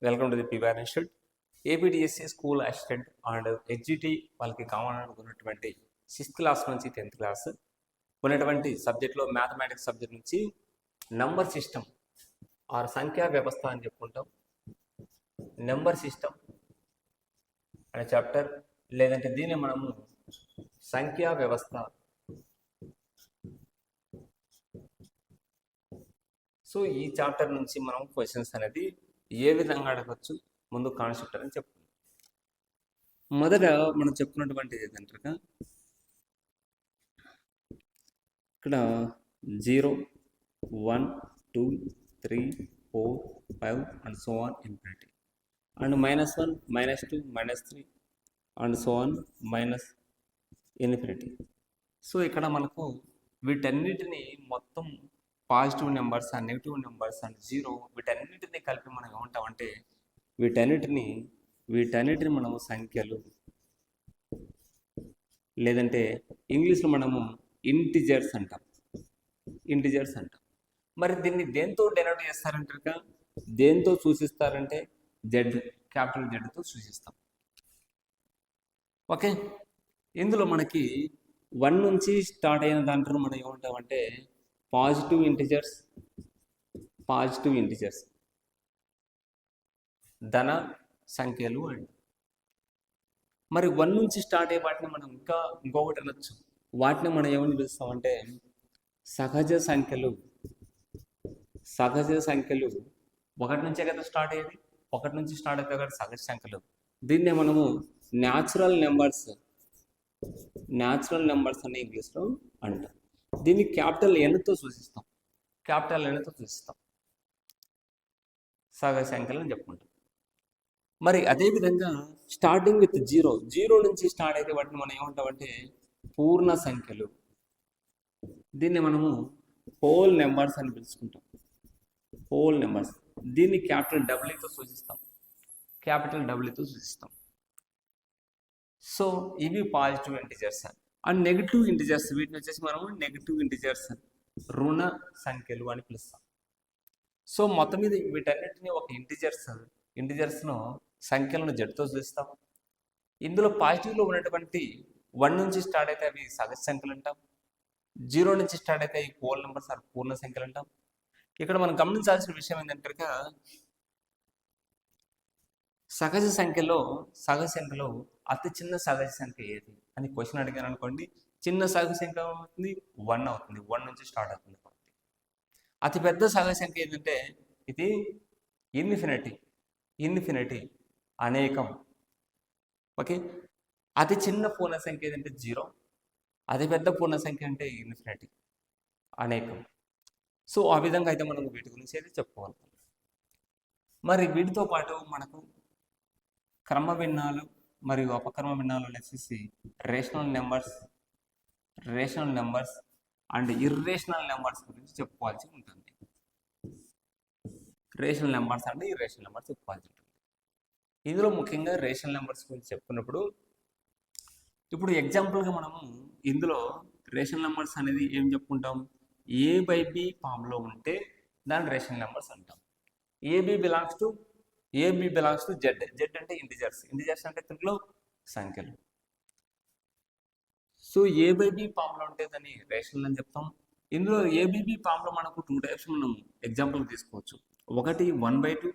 Welcome to the PVR institute. AP DSC school assistant and SGT వాళ్ళకి కావాలనుకున్నటువంటి 6th class నుంచి 10th class ఉన్నటువంటి సబ్జెక్ట్లో మ్యాథమెటిక్స్ సబ్జెక్ట్ నుంచి నంబర్ సిస్టమ్ ఆర్ సంఖ్యా వ్యవస్థ అని చెప్పుకుంటాం. నెంబర్ సిస్టమ్ అనే చాప్టర్, లేదంటే దీన్ని మనము సంఖ్యా వ్యవస్థ. సో ఈ చాప్టర్ నుంచి మనం క్వశ్చన్స్ అనేది ఏ విధంగా అడగచ్చు, ముందు కాన్సెప్ట్ అని చెప్పుకుందాం. మొదట మనం చెప్పుకున్నటువంటిది ఏంటంటే ఇక్కడ 0, 1, 2, 3, 4, 5 and so on infinity, and -1, -2, -3 and so on minus infinity. So ఇక్కడ మనకు వీటన్నిటిని మొత్తం positive numbers and negative numbers and 0 వీటన్నిటిని కలిపి మనం ఏమంటామంటే వీటన్నిటిని మనము సంఖ్యలు, లేదంటే ఇంగ్లీష్లో మనము ఇంటిజర్స్ అంటాం. మరి దీన్ని దేంతో డెనోట్ చేస్తారంటే, దేంతో సూచిస్తారంటే జెడ్, క్యాపిటల్ జెడ్తో సూచిస్తాం. ఓకే, ఇందులో మనకి 1 నుంచి స్టార్ట్ అయిన దాంట్లో మనం ఏమంటామంటే పాజిటివ్ ఇంటిజర్స్ ధన సంఖ్యలు అండి. మరి 1 నుంచి స్టార్ట్ అయ్యే వాటిని మనం ఇంకొకటి అనొచ్చు. వాటిని మనం ఏమని పిలుస్తామంటే సహజ సంఖ్యలు. 1 నుంచే కదా స్టార్ట్ అయ్యేది, 1 నుంచి స్టార్ట్ అయితే కదా సహజ సంఖ్యలు. దీన్నే మనము న్యాచురల్ నెంబర్స్ అని ఇంగ్లీష్లో అంటాం. దీన్ని క్యాపిటల్ ఎన్తో సూచిస్తాం. సహజ సంఖ్యలు అని చెప్పుకుంటాం. మరి అదేవిధంగా స్టార్టింగ్ విత్ 0 నుంచి స్టార్ట్ అయితే వాటిని మనం ఏమంటామంటే పూర్ణ సంఖ్యలు. దీన్ని మనము హోల్ నెంబర్స్ అని పిలుచుకుంటాం. దీన్ని క్యాపిటల్ డబ్ల్యూతో సూచిస్తాం. సో ఇవి positive integers. And negative integers, వీటిని వచ్చేసి మనము నెగిటివ్ ఇంటిజర్స్, రుణ సంఖ్యలు అని పిలుస్తాం. సో మొత్తం మీద వీటన్నిటిని ఒక ఇంటిజర్స్ను సంఖ్యలను జడ్తో సూచిస్తాం. ఇందులో పాజిటివ్లో ఉన్నటువంటి 1 నుంచి స్టార్ట్ అయితే అవి సహజ సంఖ్యలు అంటాం. 0 నుంచి స్టార్ట్ అయితే అవి హోల్ నెంబర్స్ ఆర్ పూర్ణ సంఖ్యలు అంటాం. ఇక్కడ మనం గమనించాల్సిన విషయం ఏంటంటే సహజ సంఖ్యలో అతి చిన్న సహజ సంఖ్య ఏది అని క్వశ్చన్ అడిగాను అనుకోండి, చిన్న సహజ సంఖ్య అవుతుంది 1 అవుతుంది. 1 నుంచి స్టార్ట్ అవుతుంది. అతి పెద్ద సహజ సంఖ్య ఏంటంటే ఇది ఇన్ఫినిటీ, అనేకం. ఓకే, అతి చిన్న పూర్ణ సంఖ్య ఏంటంటే 0, అతి పెద్ద పూర్ణ సంఖ్య అంటే ఇన్ఫినిటీ, అనేకం. సో ఆ విధంగా అయితే మనం వీటి గురించి అయితే చెప్పుకోవాలి. మరి వీటితో పాటు మనకు క్రమ భిన్నాలు మరియు అపక్రమ భిన్నాలు అనేసి rational numbers and irrational numbers గురించి చెప్పుకోవాల్సి ఉంటుంది. Rational numbers and irrational numbers చెప్పుకోవాల్సి ఉంటుంది. ఇందులో ముఖ్యంగా రేషనల్ నెంబర్స్ గురించి చెప్పుకున్నప్పుడు ఇప్పుడు ఎగ్జాంపుల్గా మనము ఇందులో రేషనల్ నెంబర్స్ అనేది ఏం చెప్పుకుంటాం, A/B ఫామ్లో ఉంటే దాన్ని రేషనల్ నెంబర్స్ అంటాం. AB బిలాంగ్స్ టు జెడ్ అంటే ఇంటిజర్స్ అంటే తెలుగులో సంఖ్యలు. సో A/B ఫామ్లో ఉంటే దాన్ని రేషనల్ అని చెప్తాం. ఇందులో ABB ఫామ్లో మనకు 2 టైప్స్ మనం ఎగ్జాంపుల్ తీసుకోవచ్చు. ఒకటి 1/2,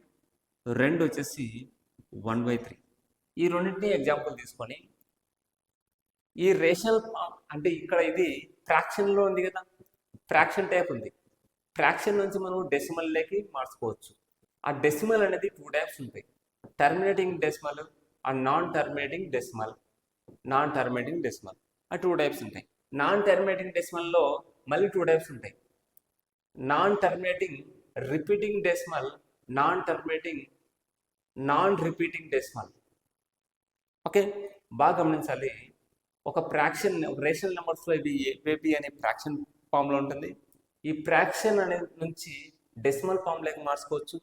2 వచ్చేసి 1/3. ఈ రెండింటిని ఎగ్జాంపుల్ తీసుకొని ఈ రేషనల్ ఫామ్ అంటే ఇక్కడ ఇది ఫ్రాక్షన్లో ఉంది కదా, ఫ్రాక్షన్ టైప్ ఉంది. ఫ్రాక్షన్ నుంచి మనం డెసిమల్లోకి మార్చుకోవచ్చు. ఆ డెసిమల్ అనేది 2 టైప్స్ ఉంటాయి, terminating decimal and non terminating decimal. ఆ 2 టైప్స్ ఉంటాయి. నాన్ టర్మినేటింగ్ డెసిమల్లో మళ్ళీ 2 టైప్స్ ఉంటాయి, non terminating repeating decimal, non repeating decimal. Okay, బాగా గమనించాలి. ఒక ఫ్రాక్షన్ రేషనల్ నెంబర్స్లో ఇది ABB అనే ఫ్రాక్షన్ ఫామ్లో ఉంటుంది. ఈ ఫ్రాక్షన్ అనే నుంచి డెసిమల్ ఫామ్లోకి మార్చుకోవచ్చు.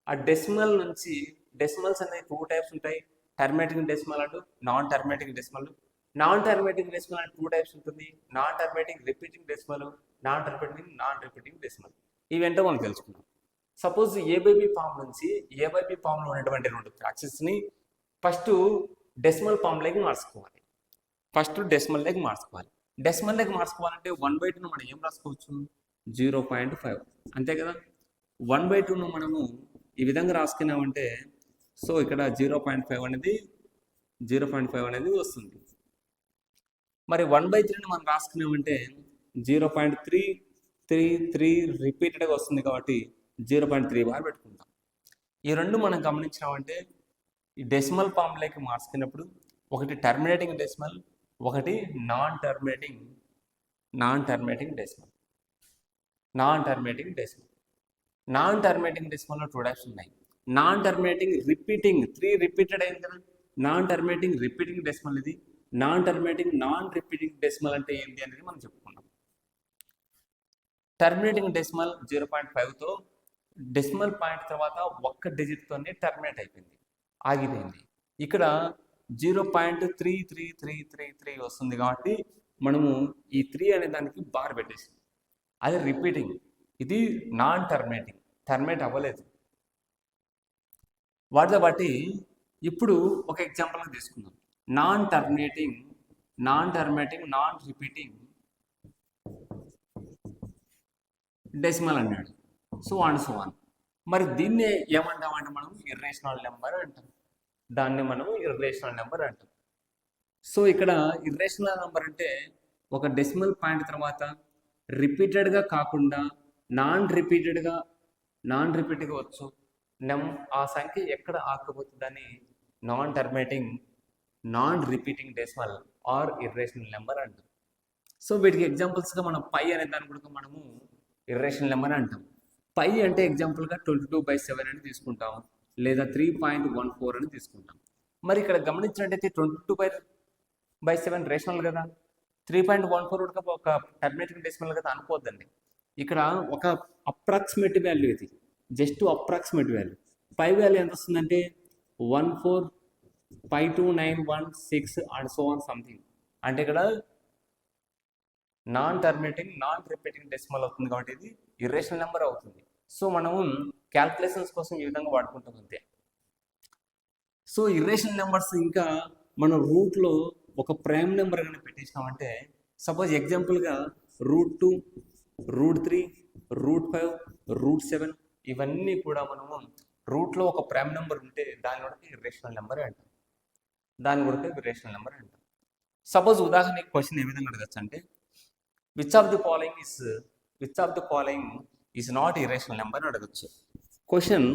ఆ డెసిమల్ నుంచి డెసిమల్స్ అనేది 2 టైప్స్ ఉంటాయి, terminating decimal and non terminating decimal. Non terminating decimal అంటే 2 టైప్స్ ఉంటుంది, non terminating repeating decimal, non repeating decimal. ఇవేంటో మనం తెలుసుకున్నాం. Suppose a by b form నుంచి ఏ బై బి ఫామ్లో ఉన్నటువంటి రెండు ఫ్రాక్షన్స్ని ఫస్ట్ డెసిమల్ ఫామ్లోకి మార్చుకోవాలి. డెసిమల్లోకి మార్చుకోవాలంటే 1/2ను మనం ఏం రాసుకోవచ్చు? 0.5 అంతే కదా. 1/2ను మనము ఈ విధంగా రాసుకున్నామంటే సో ఇక్కడ 0.5 అనేది వస్తుంది. మరి 1/3ని మనం రాసుకున్నామంటే 0.333 రిపీటెడ్గా వస్తుంది కాబట్టి 0.3 బార్ పెట్టుకుంటాం. ఈ రెండు మనం గమనించినామంటే ఈ డెసిమల్ ఫామ్లోకి మార్చుకున్నప్పుడు ఒకటి టర్మినేటింగ్ డెసిమల్, ఒకటి non terminating decimal. Non terminating డెసిమల్లో 2 టైప్స్ ఉన్నాయి. నాన్ టర్మినేటింగ్ రిపీటింగ్ 3 రిపీటెడ్ అయింది కదా, నాన్ టర్మినేటింగ్ రిపీటింగ్ డెసిమల్ ఇది. నాన్ రిపీటింగ్ డెసిమల్ అంటే ఏంటి అనేది మనం చెప్పుకున్నాం. టర్మినేటింగ్ డెసిమల్ 0.5తో డెసిమల్ పాయింట్ తర్వాత ఒక్క డిజిట్తోనే టర్మినేట్ అయిపోయింది, ఆగిపోయింది. ఇక్కడ 0.33333 వస్తుంది కాబట్టి మనము ఈ 3 అనే దానికి బార్ పెట్టేసాం. అది రిపీటింగ్, ఇది నాన్ టర్మినేట్ అవ్వలేదు. వాటితో బట్టి ఇప్పుడు ఒక ఎగ్జాంపుల్గా తీసుకుందాం. నాన్ రిపీటింగ్ డెసిమల్ అన్నాడు. So on. మరి దీన్నే ఏమంటామంటే మనం ఇర్రేషనల్ నెంబర్ అంటాం. సో ఇక్కడ ఇర్రేషనల్ నెంబర్ అంటే ఒక డెసిమల్ పాయింట్ తర్వాత రిపీటెడ్గా కాకుండా నాన్ రిపీటెడ్గా వచ్చు ఆ సంఖ్య ఎక్కడ ఆకపోతుందని non repeating decimal or irrational number అంటాం. సో వీటికి ఎగ్జాంపుల్స్గా మనం పై అనే దాని కూడా మనము ఇర్రేషనల్ నెంబర్ అంటాం. పై అంటే ఎగ్జాంపుల్గా 22/7 అని తీసుకుంటాం, లేదా 3.14 అని తీసుకుంటాం. మరి ఇక్కడ గమనించినట్టయితే 22/7 రేషనల్ కదా, 3.14 ఒక టర్మినేటింగ్ డెసిమల్ కదా అనుకోవద్దండి. ఇక్కడ ఒక అప్రాక్సిమేట్ వాల్యూ, ఇది just approximate value. Pi value ఎంత వస్తుందంటే 14.52916 అండ్ సో ఆన్ సంథింగ్. అంటే ఇక్కడ నాన్ రిపీటింగ్ డెసిమల్ అవుతుంది కాబట్టి ఇది ఇర్రేషనల్ నెంబర్ అవుతుంది. సో మనము క్యాల్కులేషన్స్ కోసం ఈ విధంగా వాడుకుంటాం అంతే. సో ఇర్రేషనల్ నెంబర్స్ ఇంకా మన రూట్లో ఒక ప్రైమ్ నెంబర్ కానీ పెట్టేసినామంటే, సపోజ్ ఎగ్జాంపుల్గా √2, √3, √5, √7 ఇవన్నీ కూడా మనము రూట్లో ఒక ప్రైమ్ నెంబర్ ఉంటే దాని కూడా ఇర్రేషనల్ నెంబర్ అంటాం. సపోజ్ ఉదాహరణకి క్వశ్చన్ ఏ విధంగా అడగచ్చు అంటే, which of the following is not irrational number అని అడగచ్చు. Question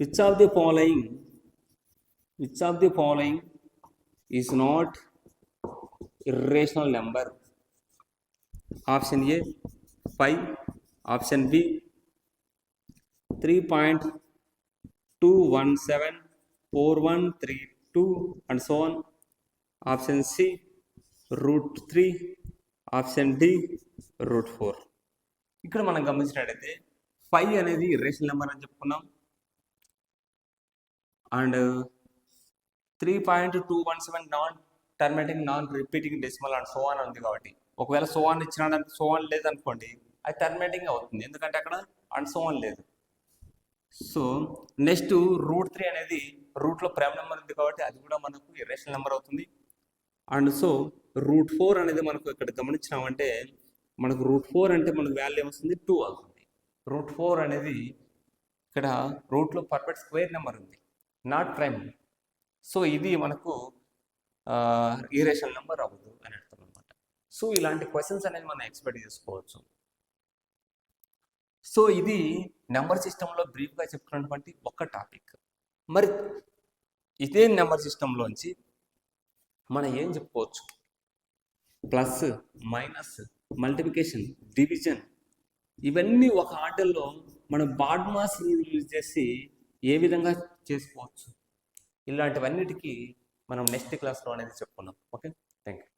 which of the following is not irrational number. Option A 5, option B 3.2174132 and so on. Option C √3, option D √4. ఇక్కడ మనం గమనించినట్టయితే 5 అనేది ఇర్రేషనల్ నెంబర్ అని చెప్పుకున్నాం, and 3.217 non terminating non repeating decimal and so on ఉంది కాబట్టి ఒకవేళ so on ఇచ్చినాడు సో ఆన్ లేదనుకోండి అది టర్మినేటింగ్ అవుతుంది, ఎందుకంటే అక్కడ అండ్ సో ఆన్ లేదు. సో నెక్స్ట్ √3 అనేది రూట్లో ప్రైమ్ నెంబర్ ఉంది కాబట్టి అది కూడా మనకు ఇర్రేషనల్ నెంబర్ అవుతుంది. అండ్ సో √4 అనేది మనకు ఇక్కడ గమనించినామంటే మనకు √4 అంటే మనకు వాల్యూ ఏమొస్తుంది 2 అవుతుంది. √4 అనేది ఇక్కడ రూట్లో పర్ఫెక్ట్ స్క్వేర్ నెంబర్ ఉంది, నాట్ ప్రైమ్. సో ఇది మనకు ఇర్రేషనల్ నెంబర్ అవ్వదు అని అర్థం అనమాట. సో ఇలాంటి క్వశ్చన్స్ అనేది మనం ఎక్స్పెక్ట్ చేసుకోవచ్చు. సో ఇది నెంబర్ సిస్టంలో బ్రీఫ్గా చెప్పుకున్నటువంటి ఒక టాపిక్. మరి ఇదే నెంబర్ సిస్టంలోంచి మనం ఏం చెప్పుకోవచ్చు? ప్లస్, మైనస్, మల్టిప్లికేషన్, డివిజన్ ఇవన్నీ ఒక ఆర్డర్లో మనం బాడ్మాస్ రూల్ యూజ్ చేసి ఏ విధంగా చేసుకోవచ్చు, ఇలాంటివన్నిటికీ మనం నెక్స్ట్ క్లాస్లో అనేది చెప్పుకున్నాం. Okay, thank you.